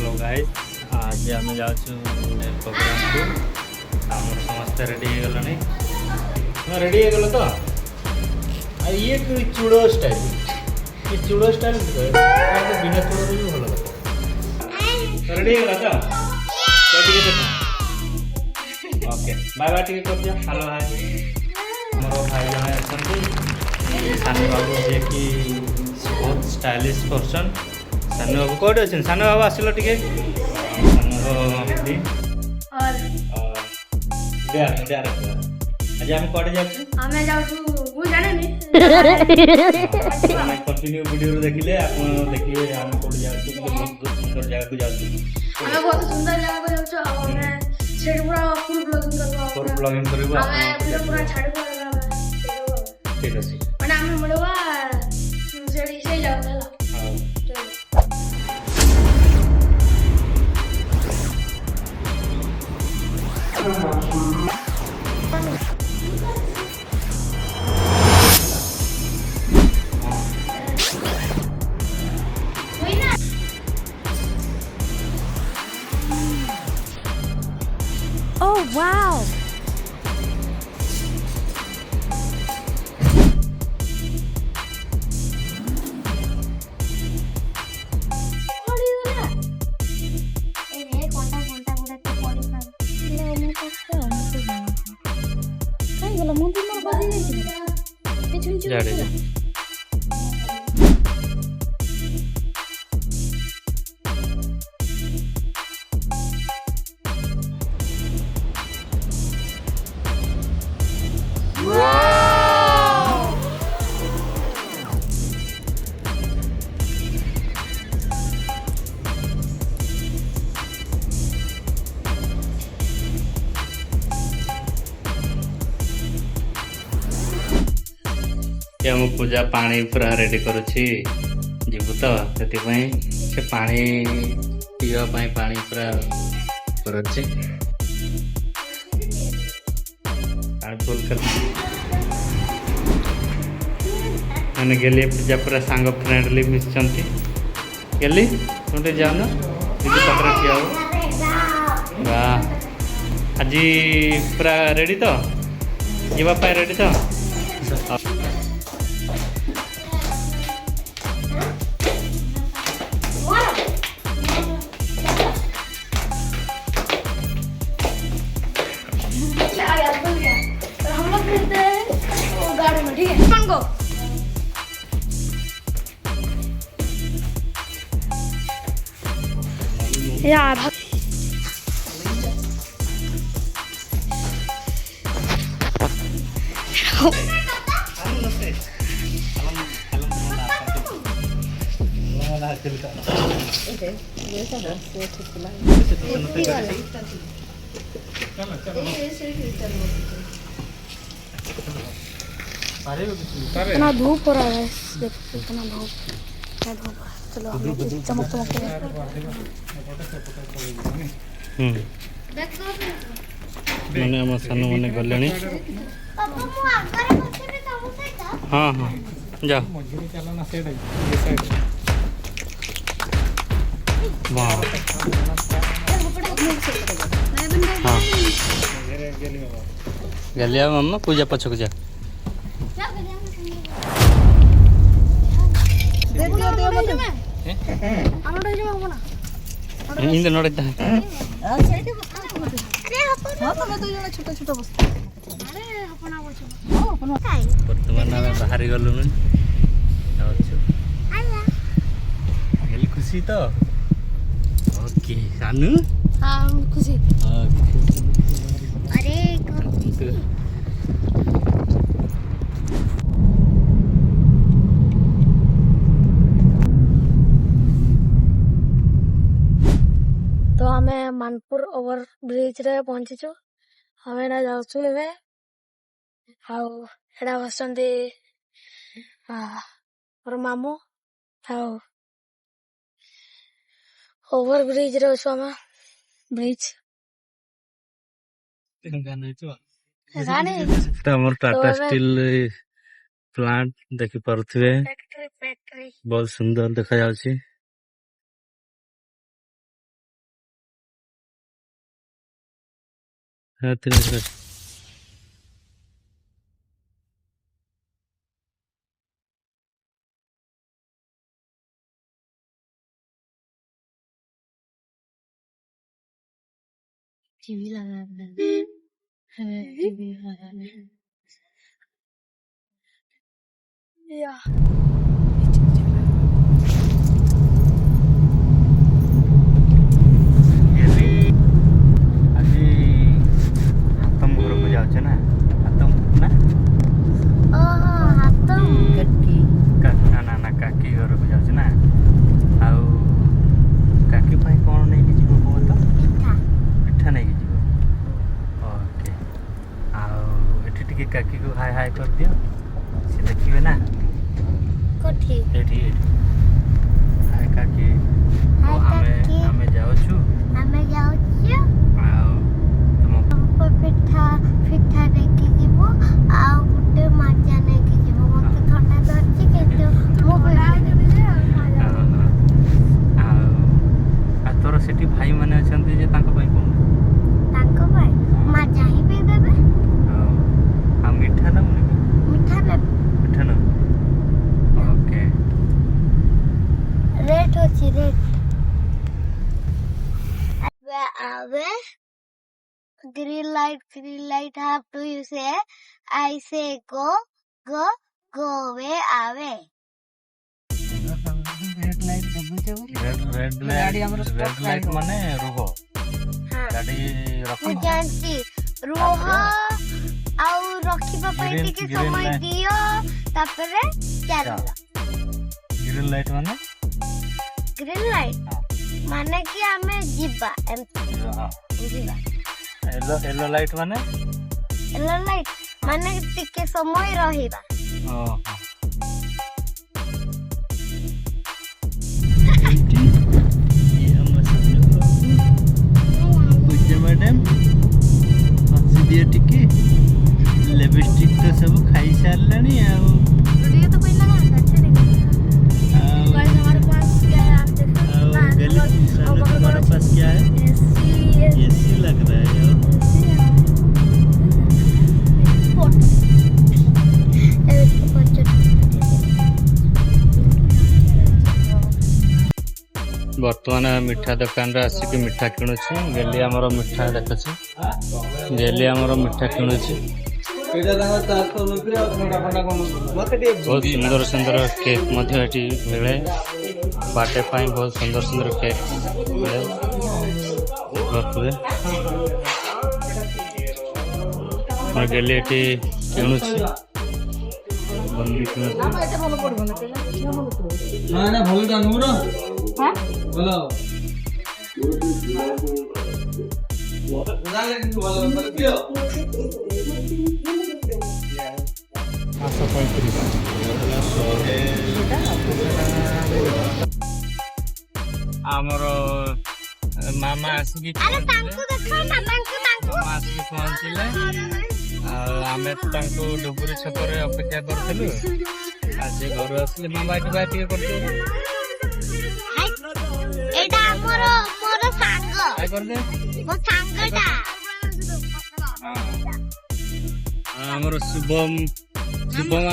Hello guys आज आम जाऊँ प्रोग्राम को आम समस्त रेडी हो गलानी रेडी हो गल तो ये चूड़ स्टाइल ये चूड़ स्टाइल बिना चूड़ भी भल लगता रेडी हो गला तो ओके बाय बाय टी कर दिया हेलो हाय मोर भाई जन अच्छा सानू बाबू जी की बहुत स्टाइलिश पर्सन सानू बाबू कौट अच्छे सानू बाबू आसिल टे आज आम कौटे कंटिन्यू वीडियो देखिले आप देखिए आम कौट जाऊँ बहुत सुंदर जगह को जाऊँ बहुत सुंदर जगह को जाऊँ हमें सेठ पूरा फुल ब्लॉगिंग करबो हमें वीडियो पूरा छाड़बो ठीक अछि माने हम मिलवा सेठी से जाऊ हला हां Oh wow! हम पूजा पानी पूरा रेडी करुच्छी जीवु तो से पानी पीवा पानी पूरा करुच्छी पानी फुल कर मैंने गेली पूजा पूरा सांग फ्रेंडली मिसचंती गेली तुम जाओ ना दीदी पाखरे ठिया हो वाह आज पूरा रेडी तो जीवा रेडी तो हम लोग फिरते हैं वो गाड़ी में ठीक है कौन को यार इतना धूप हो रहा है देखो इतना धूप क्या धूप है चलो हम लोग चमक चमक मैंने आम सान मैंने गले हाँ हाँ जाओ वाह हाँ गलिया मम्मा पूजा पछक जा इंद नड़ता है बर्तमान आम बाहरी गलु खुशी तो ओके सानू हाँ खुशी अरे तो हमें मानपुर ओवर ब्रिज रे पहुंचीचु हमें ना जाऊँ एवं हाउ एडा बसंती और मामू हाउ ओवर ब्रिज रे अछु हम ब्रिज गाने हमर टाटा स्टील प्लांट देखि पारुथिबे फैक्ट्री बहुत सुंदर देखा जाउछि। टीवी लगा है टीवी है या काकी को हाय हाय कर दियो से देखिए ना कोठी एठी हाय काकी हाय काकी हमें जाओ छु आओ तुम पिठा पिठा देखि जीवो आ गुटे माजा नेकी जीवो मते ठंडा धरछि केतो मो आ तोर सेठी भाई माने अछंती जे तांको भाई कोन तांको भाई माजा ही पे देबे आ मीठा ना मीठा ना ओके रेट होची रेट आवे green light have to you say I say go away आवे रेड लाइट देबुचे रेड लाइट माने रुहो गाड़ी रखो जानती रुहो आउ रखिबा पई टिके समय दियो तापरे चालला ग्रीन लाइट माने कि हमें जीबा जीबा येलो लाइट माने टिके समय रहिबा ओहो मैडम टिके लिपस्टिक तो सब खाई सारे हमारे पास क्या है एसी लग रहा है बर्तमान मिठा दुकान रे आसिक मिठा किणुछु गेली हमर मिठा देखछु गेली हमर मिठा किणुछु बहुत सुंदर सुंदर केक मध्य एटी मिले बाटे पाई बहुत सुंदर सुंदर केक मिले मैं गेली एटी किणुछु बंदी ना भल जानूर हां बोलो आमर मामा आसिक मामा आसिक पहुँचले आम डुबुरी छकरे अपेक्षा करूँ आज घर आसले मामा एटी बाय टिके करते आमर शुभम शुभम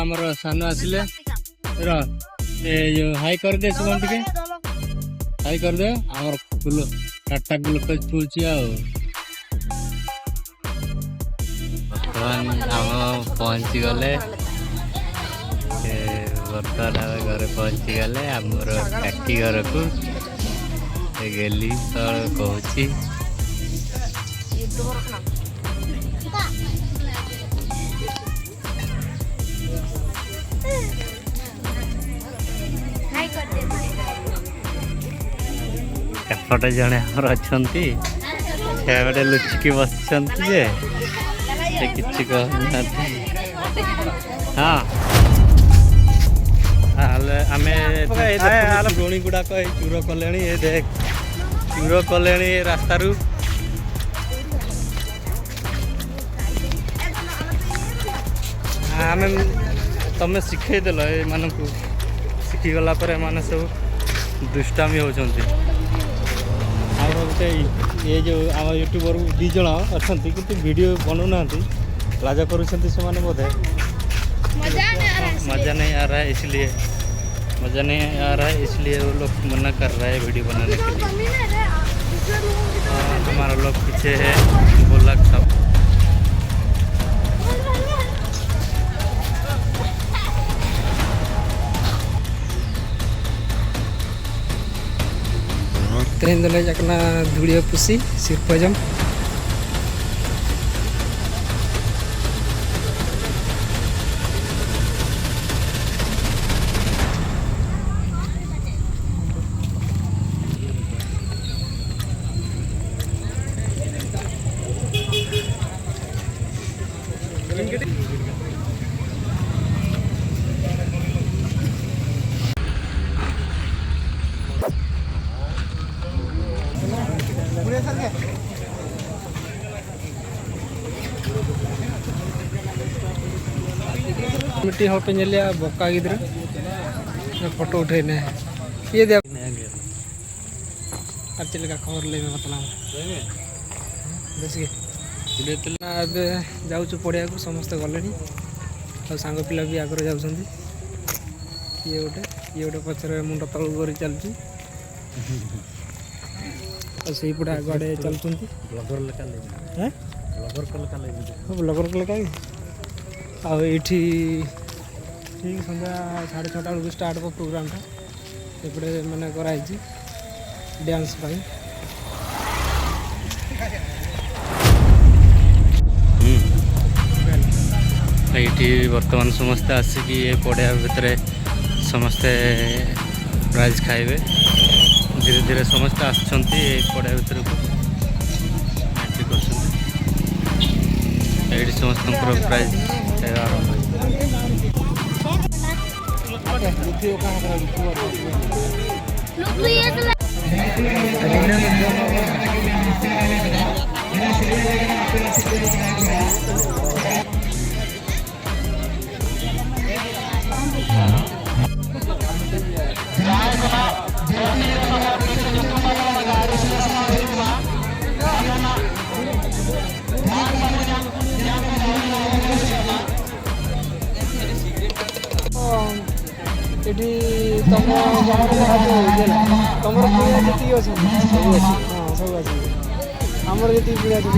आमर सान आसिले हाई कर दे शुभम टिके हाई कर दे आमर फुल टाटा ग्लूकोज फुलची बर्तमान आम पहुँची गले बर्तमान आम घर पहुँची गले आमर काकी घर को गेली कहूँ एपटे जड़े आमर अच्छा से लुचिकी बस कि हाँ आम गणी गुड़ाक चूर कले देख चूर कले रास्ता आम तमें शिखेदेल ये शिखीगला सब दुष्टामी होती बट ये जो आम यूट्यूबर दी जन अच्छा कि वीडियो बनाऊना लाजा कर बोधे मज़ा नहीं आ रहा है इसलिए मज़ा नहीं आ रहा है इसलिए वो लोग मना कर रहा है वीडियो बनाने के लिए। हमारा लोग पीछे है बोला सब तेन दले जाकना धुड़िया पुसी सिरपजम मिट्टी हॉट पे चलिया बोका गिद्रा फोटो उठे ने ये दे और चले का खबर ले में मतलब देखिए अब जाऊँ पड़िया को समस्त गले और सांग पिला भी आगे जाऊँ ये गोटे पचर मुंड तलू कर चलती और से पटे आगे चलते ब्लगर लेका आठी ठीक सन्ध्या 6:30 बेलू स्टार्ट हो प्रोग्रामटा एपटे मैंने कराई डांस ये बर्तमान समस्ते आसिक ये पड़िया भितर समस्ते प्राइज खाइबे धीरे धीरे समस्ते आसुँच पड़िया भितर को एंट्री कर समस्त प्राइज खाଇବା आरंभ ये तुम तुम पुलिया जी अच्छे हाँ सब अच्छे आमर जी पुलिया जी